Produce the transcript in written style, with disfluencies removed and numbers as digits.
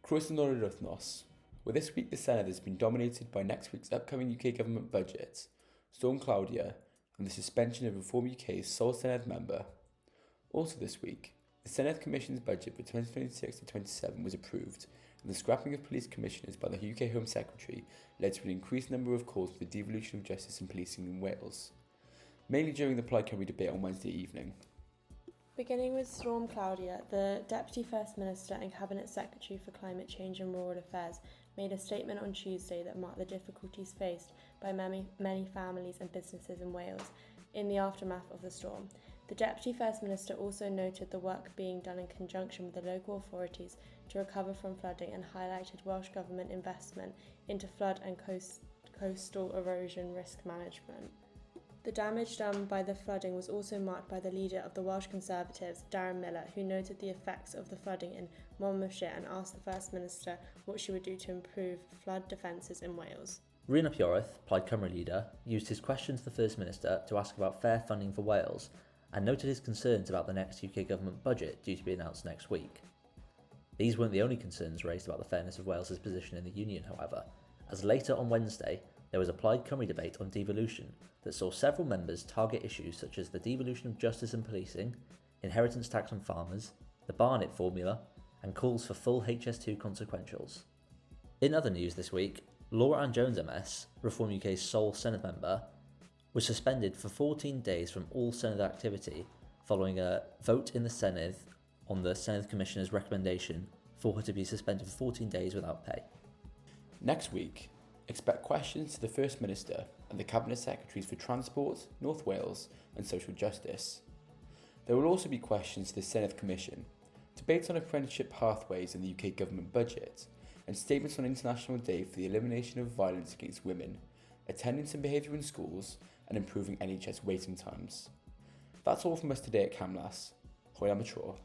Croeso nôl i'r wythnos. Well, this week the Senedd has been dominated by next week's upcoming UK government budget, Storm Claudia, and the suspension of Reform UK's sole Senedd member. Also this week, the Senedd Commission's budget for 2026 to 27 was approved, and the scrapping of police commissioners by the UK Home Secretary led to an increased number of calls for the devolution of justice and policing in Wales, mainly during the Plaid Cymru debate on Wednesday evening. Beginning with Storm Claudia, the Deputy First Minister and Cabinet Secretary for Climate Change and Rural Affairs made a statement on Tuesday that marked the difficulties faced by many families and businesses in Wales in the aftermath of the storm. The Deputy First Minister also noted the work being done in conjunction with the local authorities to recover from flooding and highlighted Welsh Government investment into flood and coastal erosion risk management. The damage done by the flooding was also marked by the leader of the Welsh Conservatives, Darren Millar, who noted the effects of the flooding in Monmouthshire and asked the First Minister what she would do to improve flood defences in Wales. Rhys Piorath, Plaid Cymru leader, used his question to the First Minister to ask about fair funding for Wales and noted his concerns about the next UK government budget due to be announced next week. These weren't the only concerns raised about the fairness of Wales's position in the Union, however, as later on Wednesday there was a Plaid Cymru debate on devolution that saw several members target issues such as the devolution of justice and policing, inheritance tax on farmers, the Barnett formula, and calls for full HS2 consequentials. In other news this week, Laura Ann Jones MS, Reform UK's sole Senedd member, was suspended for 14 days from all Senedd activity following a vote in the Senedd on the Senedd Commissioner's recommendation for her to be suspended for 14 days without pay. Next week, expect questions to the First Minister and the Cabinet Secretaries for Transport, North Wales and Social Justice. There will also be questions to the Senedd Commission, debates on apprenticeship pathways in the UK government budget, and statements on International Day for the elimination of violence against women, attendance and behaviour in schools, and improving NHS waiting times. That's all from us today at Camlas. Hwyl am y tro.